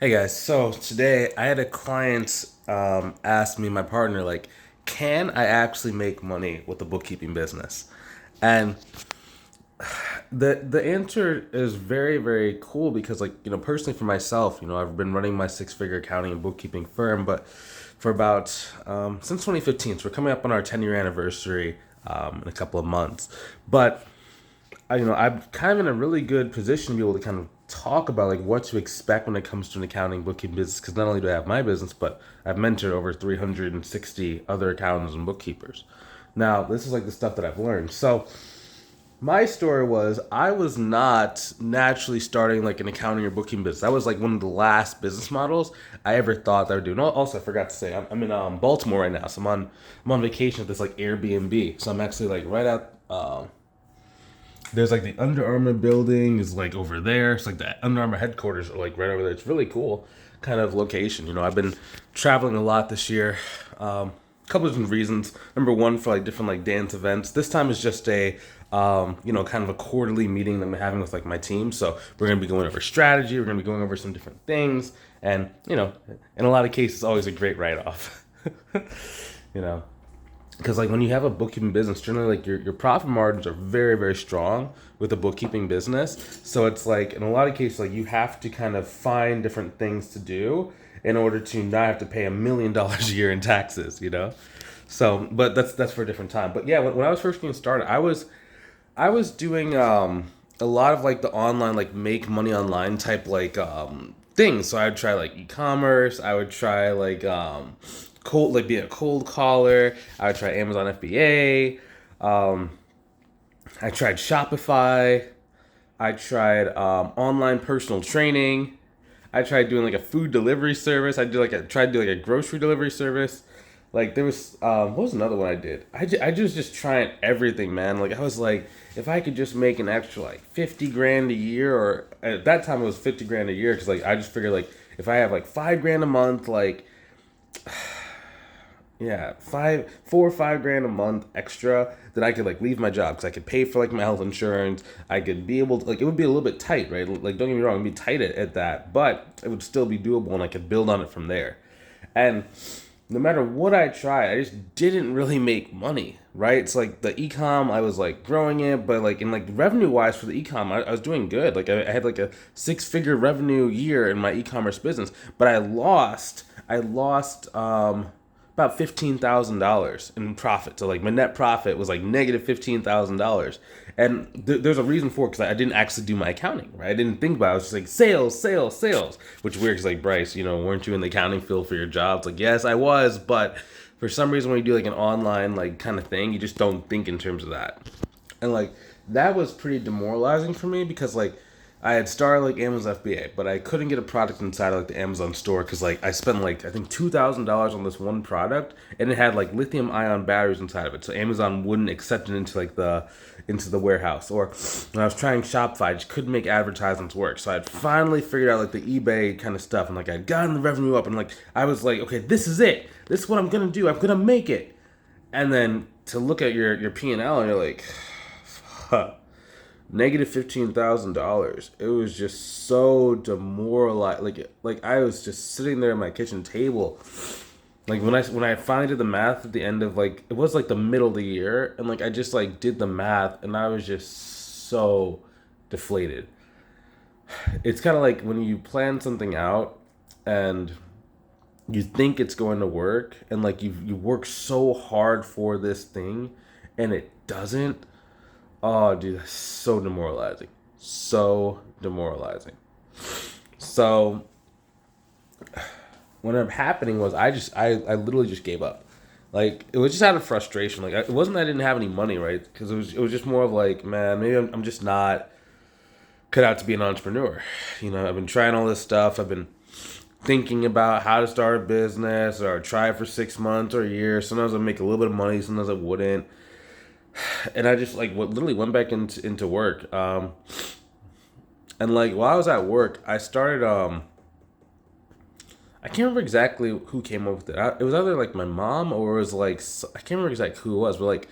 Hey guys, so today I had a client ask me, my partner, like, can I actually make money with the bookkeeping business? And the answer is very, very cool because, like, personally for myself, I've been running my six-figure accounting and bookkeeping firm, but for about since 2015, so we're coming up on our 10-year anniversary in a couple of months. But I'm kind of in a really good position to be able to kind of talk about like what to expect when it comes to an accounting bookkeeping business, because not only do I have my business, but I've mentored over 360 other accountants and bookkeepers. Now, this is like the stuff that I've learned. So, my story was I was not naturally starting like an accounting or booking business. That was like one of the last business models I ever thought that I would do. And also, I forgot to say, I'm in Baltimore right now, so I'm on vacation at this like Airbnb. So I'm actually like right out. There's like the Under Armour building is like over there. It's like the Under Armour headquarters are like right over there. It's really cool kind of location. I've been traveling a lot this year. A couple of different reasons. Number one, for like different like dance events. This time is just a kind of a quarterly meeting that I'm having with like my team. So we're gonna be going over strategy. We're gonna be going over some different things, and in a lot of cases, always a great write off. you know, because like when you have a bookkeeping business, generally like your profit margins are very, very strong with a bookkeeping business. So it's like in a lot of cases, like you have to kind of find different things to do in order to not have to pay $1 million a year in taxes. So but that's for a different time. But yeah, when I was first getting started, I was doing a lot of like the online, like make money online type like things. So I would try like e-commerce. I would try like cold, like be a cold caller. I would try Amazon FBA. Um, I tried Shopify. I tried online personal training. I tried doing like a food delivery service. Tried to do like a grocery delivery service. Like there was what was another one I did? I just trying everything, man. Like I was like, if I could just make an extra like 50 grand a year, or at that time it was 50 grand a year, because like I just figured like if I have like 5 grand a month, like yeah, 4 or 5 grand a month extra, that I could like leave my job because I could pay for like my health insurance. I could be able to like, it would be a little bit tight, right? Like don't get me wrong, it'd be tight at that, but it would still be doable and I could build on it from there. And no matter what I tried, I just didn't really make money, right? It's like the ecom, I was like growing it, but like in like revenue wise for the ecom, I was doing good. Like I had like a six-figure revenue year in my e-commerce business, but I lost about $15,000 in profit. So like my net profit was like negative $15,000, and there's a reason for it, because I didn't actually do my accounting, right? I didn't think about it. I was just like sales, sales, sales, which is weird because like Bryce, weren't you in the accounting field for your job? It's like yes, I was, but for some reason when you do like an online like kind of thing, you just don't think in terms of that, and like that was pretty demoralizing for me because like I had started like Amazon FBA, but I couldn't get a product inside of like the Amazon store because like I spent like I think $2,000 on this one product, and it had like lithium ion batteries inside of it, so Amazon wouldn't accept it into the warehouse. Or when I was trying Shopify, I just couldn't make advertisements work. So I'd finally figured out like the eBay kind of stuff, and like I'd gotten the revenue up, and like I was like, okay, this is it. This is what I'm gonna do. I'm gonna make it. And then to look at your P&L, and you're like, huh, negative $15,000. It was just so demoralized. Like I was just sitting there at my kitchen table. Like when I finally did the math at the end of like it was like the middle of the year, and like I just like did the math, and I was just so deflated. It's kind of like when you plan something out and you think it's going to work, and like you work so hard for this thing and it doesn't. Oh, dude, that's so demoralizing. So demoralizing. So what ended up happening was I literally just gave up. Like it was just out of frustration. Like it wasn't that I didn't have any money, right? Because it was just more of like, man, maybe I'm just not cut out to be an entrepreneur. I've been trying all this stuff. I've been thinking about how to start a business, or try it for 6 months or a year. Sometimes I make a little bit of money, sometimes I wouldn't. And I just like literally went back into work. And like while I was at work, I started. I can't remember exactly who came up with it. It was either like my mom, or it was like I can't remember exactly who it was. But like,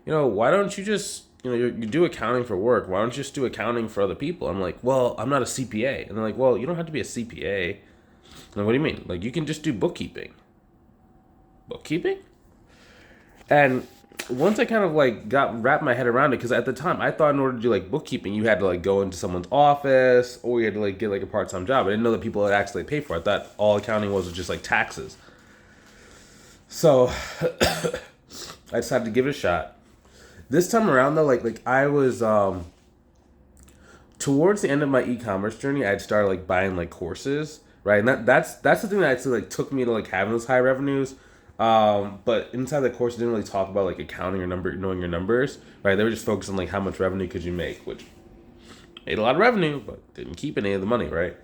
why don't you just you do accounting for work? Why don't you just do accounting for other people? I'm like, well, I'm not a CPA, and they're like, well, you don't have to be a CPA. Like, what do you mean? Like, you can just do bookkeeping. Bookkeeping? And once I kind of like got wrapped my head around it, because at the time I thought in order to do like bookkeeping, you had to like go into someone's office or you had to like get like a part-time job. I didn't know that people would actually pay for it. I thought all accounting was just like taxes. So I decided to give it a shot. This time around though, like I was towards the end of my e-commerce journey, I'd started like buying like courses, right? And that's the thing that actually like took me to like having those high revenues. But inside the course, it didn't really talk about like accounting or knowing your numbers, right? They were just focused on like how much revenue could you make, which made a lot of revenue, but didn't keep any of the money, right?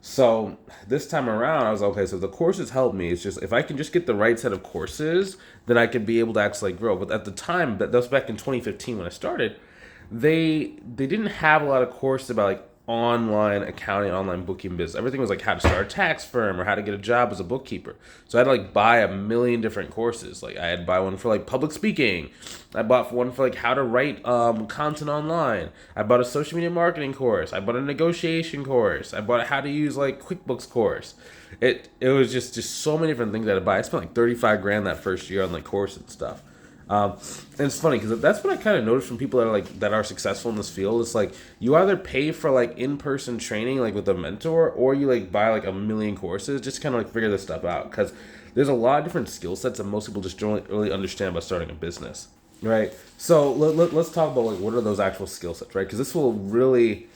So this time around, I was okay. So the courses helped me. It's just if I can just get the right set of courses, then I could be able to actually like, grow. But at the time, that was back in 2015 when I started. They didn't have a lot of courses about like online accounting, online bookkeeping business. Everything was like how to start a tax firm or how to get a job as a bookkeeper. So I had to like buy a million different courses. Like I had to buy one for like public speaking. I bought one for like how to write content online. I bought a social media marketing course. I bought a negotiation course. I bought a how to use like QuickBooks course. It was just so many different things I had to buy. I spent like 35 grand that first year on like course and stuff. And it's funny because that's what I kind of noticed from people that are like that are successful in this field. It's like you either pay for like in-person training like with a mentor, or you like buy like a million courses just to kind of like figure this stuff out. Because there's a lot of different skill sets that most people just don't really understand about starting a business, right? So let's talk about like what are those actual skill sets, right? Because this will really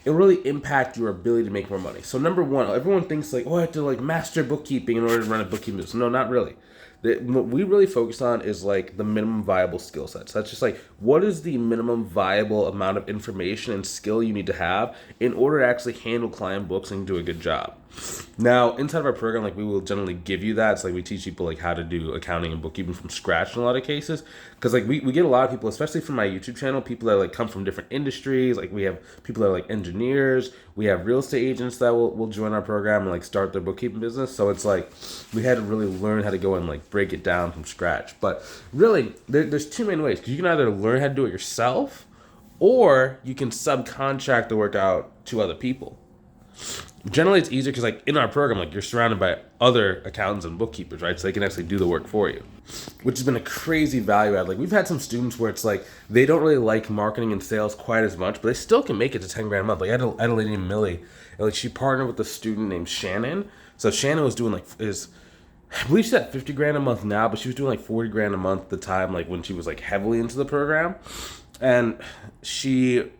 impact your ability to make more money. So number one, everyone thinks like, oh, I have to like master bookkeeping in order to run a bookkeeping business. No, not really. What we really focus on is like the minimum viable skill sets. That's just like what is the minimum viable amount of information and skill you need to have in order to actually handle client books and do a good job. Now, inside of our program, like we will generally give you that. It's like we teach people like how to do accounting and bookkeeping from scratch in a lot of cases. Because like we get a lot of people, especially from my YouTube channel, people that like come from different industries. Like we have people that are like engineers. We have real estate agents that will join our program and like start their bookkeeping business. So it's like we had to really learn how to go and like break it down from scratch. But really, there's two main ways. Because you can either learn how to do it yourself, or you can subcontract the work out to other people. Generally, it's easier because, like, in our program, like, you're surrounded by other accountants and bookkeepers, right? So they can actually do the work for you, which has been a crazy value add. Like, we've had some students where it's like they don't really like marketing and sales quite as much, but they still can make it to 10 grand a month. Like, I had a lady named Millie, and like she partnered with a student named Shannon. So Shannon was doing I believe she's at 50 grand a month now, but she was doing like 40 grand a month at the time, like when she was like heavily into the program, and she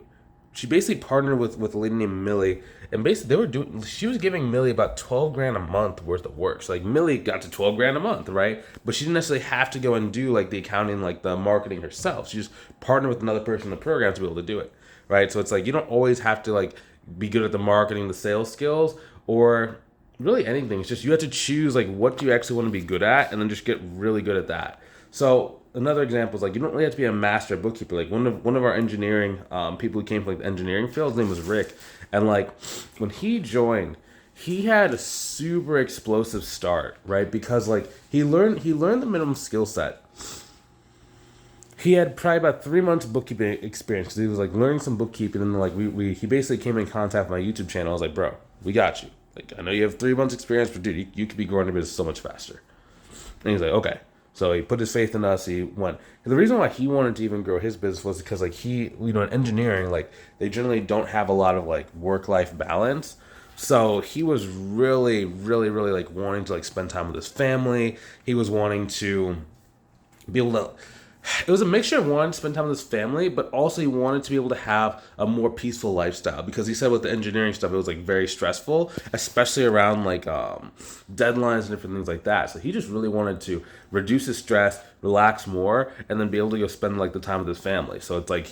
basically partnered with a lady named Millie, and basically she was giving Millie about 12 grand a month worth of work. So like Millie got to 12 grand a month, right? But she didn't necessarily have to go and do like the accounting, like the marketing herself. She just partnered with another person in the program to be able to do it, right? So it's like you don't always have to like be good at the marketing, the sales skills, or really anything. It's just you have to choose like what do you actually want to be good at, and then just get really good at that. So another example is like you don't really have to be a master bookkeeper. Like one of our engineering people who came from like the engineering field, his name was Rick, and like when he joined, he had a super explosive start, right? Because like he learned the minimum skill set. He had probably about 3 months bookkeeping experience because he was like learning some bookkeeping, and like he basically came in contact with my YouTube channel. I was like, bro, we got you. Like I know you have 3 months experience, but dude, you could be growing your business so much faster. And he's like, okay. So he put his faith in us. He went. And the reason why he wanted to even grow his business was because like in engineering, like they generally don't have a lot of like work-life balance. So he was really, really, really like wanting to like spend time with his family. He was wanting to be able to. It was a mixture of wanting to spend time with his family, but also he wanted to be able to have a more peaceful lifestyle, because he said with the engineering stuff, it was like very stressful, especially around like deadlines and different things like that. So he just really wanted to reduce his stress, relax more, and then be able to go spend like the time with his family. So it's like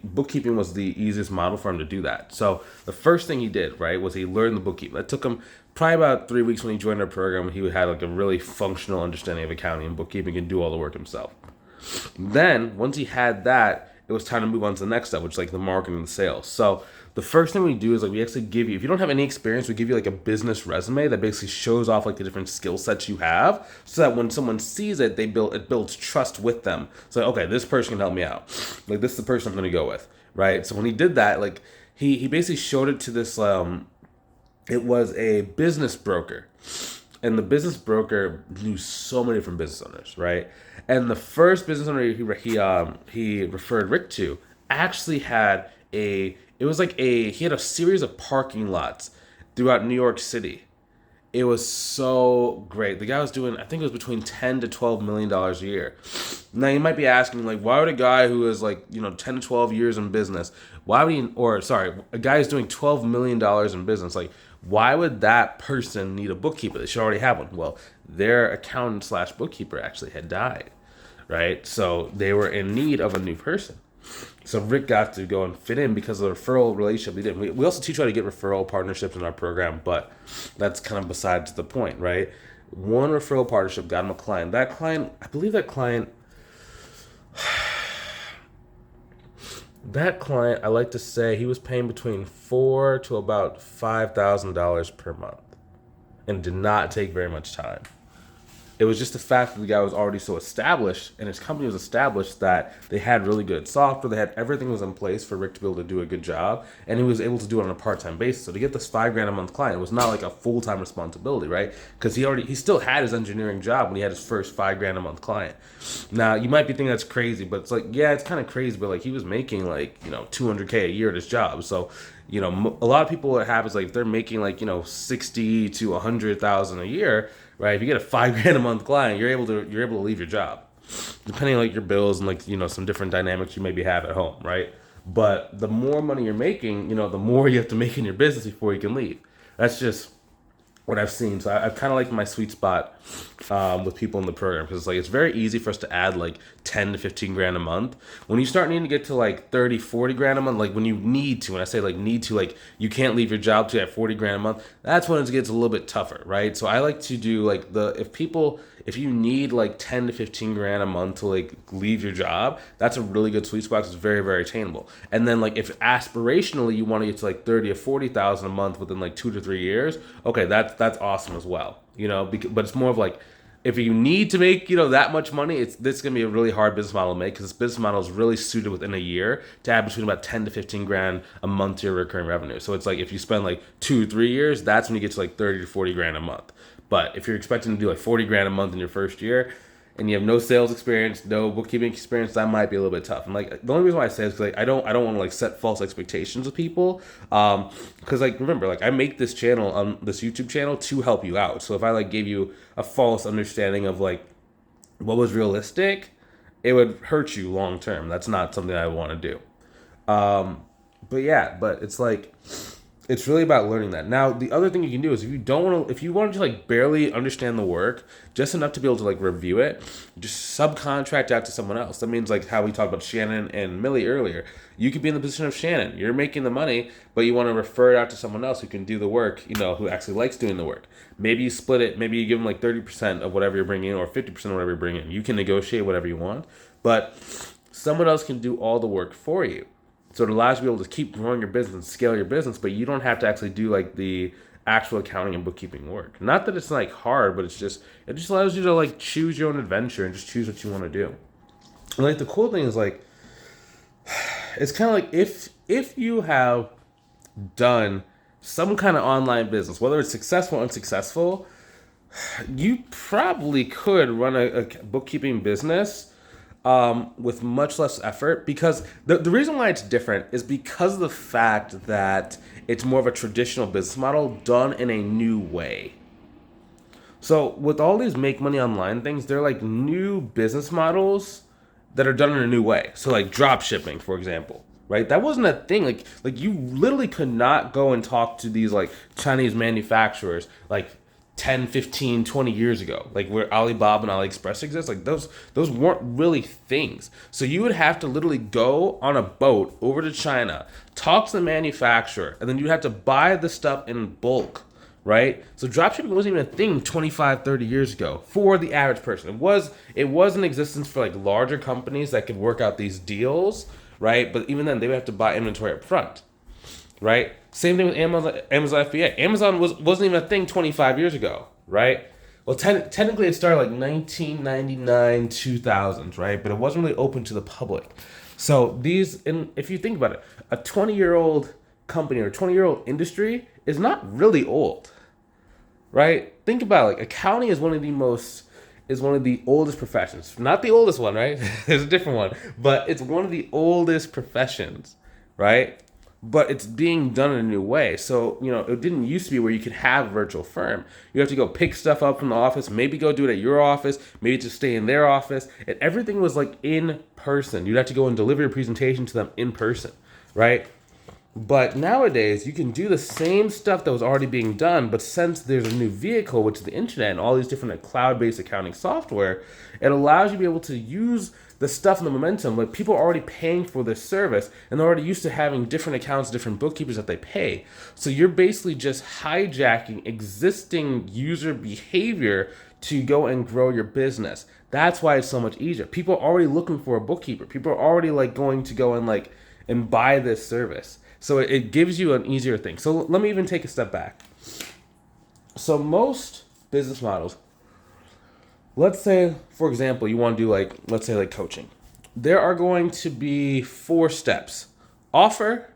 bookkeeping was the easiest model for him to do that. So the first thing he did, right, was he learned the bookkeeping. It took him probably about 3 weeks when he joined our program. He had like a really functional understanding of accounting and bookkeeping and do all the work himself. Then, once he had that, it was time to move on to the next step, which is like the marketing and sales. So the first thing we do is like we actually give you, if you don't have any experience, we give you like a business resume that basically shows off like the different skill sets you have, so that when someone sees it, it builds trust with them. So okay, this person can help me out. Like this is the person I'm going to go with, right? So when he did that, like he basically showed it to this It was a business broker, and the business broker knew so many different business owners, right? And the first business owner he referred Rick to actually had a it was like a he had a series of parking lots throughout New York City. It was so great. The guy was doing, I think it was between $10 to $12 million a year. Now you might be asking, like, why would a guy who is like, 10 to 12 years in business, why would he, or sorry, a guy who's doing $12 million in business, like, why would that person need a bookkeeper? They should already have one. Well, their accountant slash bookkeeper actually had died, right? So they were in need of a new person. So Rick got to go and fit in because of the referral relationship we did. We also teach you how to get referral partnerships in our program, but that's kind of besides the point, right? One referral partnership got him a client. That client, I believe that client, I like to say he was paying between $4,000 to about $5,000 per month and did not take very much time. It was just the fact that the guy was already so established and his company was established that they had really good software. They had everything was in place for Rick to be able to do a good job, and he was able to do it on a part-time basis. So to get this $5,000 a month client, it was not like a full-time responsibility, right? Because he still had his engineering job when he had his first $5,000 a month client. Now you might be thinking that's crazy, but it's like, yeah, it's kind of crazy, but like he was making like $200K a year at his job. So a lot of people, what happens, like if they're making like 60 to 100,000 a year, right? If you get a $5,000 a month client, you're able to leave your job, depending on like your bills and like some different dynamics you maybe have at home, right? But the more money you're making, the more you have to make in your business before you can leave. That's just what I've seen. So I've kind of like my sweet spot with people in the program, because it's very easy for us to add like 10 to 15 grand a month. When you start needing to get to like 30, 40 grand a month, like when you need to, when I say like need to, like you can't leave your job to at 40 grand a month, that's when it gets a little bit tougher, right? So I like to do like if you need like 10 to 15 grand a month to like leave your job, that's a really good sweet spot. It's very, very attainable. And then like if aspirationally you want to get to like 30 or 40,000 a month within like 2 to 3 years, okay, that's awesome as well. But it's more of like, if you need to make that much money, this is gonna be a really hard business model to make, because this business model is really suited within a year to have between about 10 to 15 grand a month to your recurring revenue. So it's like if you spend like 2 3 years, that's when you get to like 30 to 40 grand a month. But if you're expecting to do like 40 grand a month in your first year, and you have no sales experience, no bookkeeping experience, that might be a little bit tough. And like the only reason why I say is because like I don't want to like set false expectations with people, because like remember, like I make this channel on this YouTube channel to help you out. So if I like gave you a false understanding of like what was realistic, it would hurt you long term. That's not something I want to do. But it's like, it's really about learning that. Now, the other thing you can do is if you want to like barely understand the work, just enough to be able to like review it, just subcontract out to someone else. That means like how we talked about Shannon and Millie earlier. You could be in the position of Shannon. You're making the money, but you want to refer it out to someone else who can do the work, who actually likes doing the work. Maybe you split it. Maybe you give them like 30% of whatever you're bringing in, or 50% of whatever you're bringing in. You can negotiate whatever you want, but someone else can do all the work for you. So it allows you to be able to keep growing your business and scale your business, but you don't have to actually do like the actual accounting and bookkeeping work. Not that it's like hard, but it just allows you to like choose your own adventure and just choose what you want to do. And like the cool thing is like, it's kind of like if you have done some kind of online business, whether it's successful or unsuccessful, you probably could run a bookkeeping business with much less effort, because the reason why it's different is because of the fact that it's more of a traditional business model done in a new way. So with all these make money online things, they're like new business models that are done in a new way. So like drop shipping, for example, right? That wasn't a thing. Like you literally could not go and talk to these like Chinese manufacturers like 10, 15, 20 years ago, like where Alibaba and AliExpress exist. Like those weren't really things. So you would have to literally go on a boat over to China, talk to the manufacturer, and then you'd have to buy the stuff in bulk, right? So dropshipping wasn't even a thing 25, 30 years ago for the average person. It was in existence for like larger companies that could work out these deals, right? But even then, they would have to buy inventory up front, right? Same thing with Amazon FBA. Amazon wasn't even a thing 25 years ago, right? Well, technically it started like 1999, 2000s, right? But it wasn't really open to the public. So if you think about it, a 20-year-old company or a 20-year-old industry is not really old, right? Think about it. Like, accounting is one of the oldest professions. Not the oldest one, right? There's a different one, but it's one of the oldest professions, right? But it's being done in a new way. So, it didn't used to be where you could have a virtual firm. You have to go pick stuff up from the office, maybe go do it at your office, maybe just stay in their office. And everything was like in person. You'd have to go and deliver your presentation to them in person, right? But nowadays, you can do the same stuff that was already being done, but since there's a new vehicle, which is the internet and all these different cloud-based accounting software, it allows you to be able to use the stuff and the momentum. Like, people are already paying for this service, and they're already used to having different accounts, different bookkeepers that they pay. So you're basically just hijacking existing user behavior to go and grow your business. That's why it's so much easier. People are already looking for a bookkeeper. People are already going to go and buy this service. So it gives you an easier thing. So let me even take a step back. So most business models, let's say, for example, you want to do let's say coaching. There are going to be 4 steps: offer,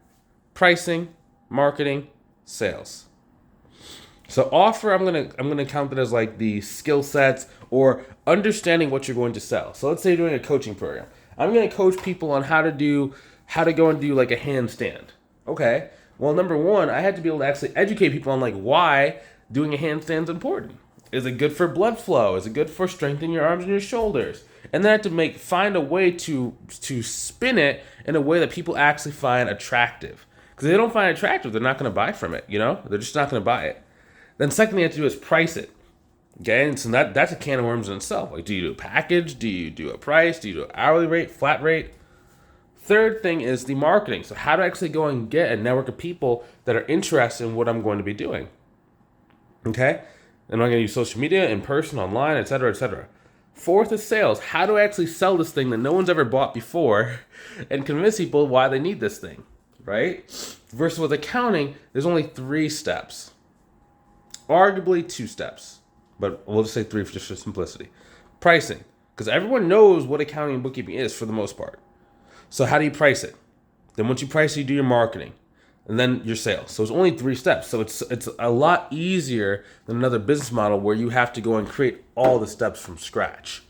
pricing, marketing, sales. So offer, I'm gonna count it as the skill sets or understanding what you're going to sell. So let's say you're doing a coaching program. I'm gonna coach people on how to go and do a handstand. Okay. Well, number one, I had to be able to actually educate people on why doing a handstand is important. Is it good for blood flow? Is it good for strengthening your arms and your shoulders? And then I had to find a way to spin it in a way that people actually find attractive. Because if they don't find it attractive, they're not going to buy from it. They're just not going to buy it. Then second thing you have to do is price it. Okay, and so that's a can of worms in itself. Do you do a package? Do you do a price? Do you do an hourly rate, flat rate? Third thing is the marketing. So how to actually go and get a network of people that are interested in what I'm going to be doing. Okay? And I'm going to use social media, in person, online, etc., etc. Fourth is sales. How do I actually sell this thing that no one's ever bought before and convince people why they need this thing, right? Versus with accounting, there's only 3 steps. Arguably 2 steps, but we'll just say 3 just for simplicity. Pricing, because everyone knows what accounting and bookkeeping is for the most part. So how do you price it? Then once you price it, you do your marketing, and then your sales. So it's only 3 steps. So it's a lot easier than another business model where you have to go and create all the steps from scratch.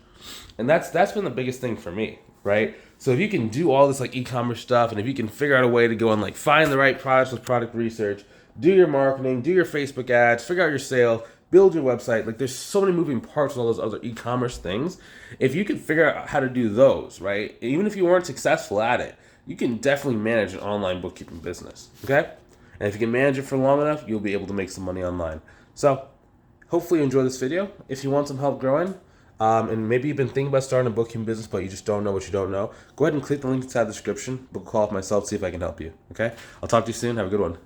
And that's been the biggest thing for me, right? So if you can do all this e-commerce stuff, and if you can figure out a way to go and find the right products with product research, do your marketing, do your Facebook ads, figure out your sales, build your website. There's so many moving parts with all those other e-commerce things. If you can figure out how to do those, right, even if you weren't successful at it, you can definitely manage an online bookkeeping business, okay? And if you can manage it for long enough, you'll be able to make some money online. So hopefully you enjoy this video. If you want some help growing, and maybe you've been thinking about starting a bookkeeping business, but you just don't know what you don't know, go ahead and click the link inside the description. Book a call with myself, see if I can help you, okay? I'll talk to you soon. Have a good one.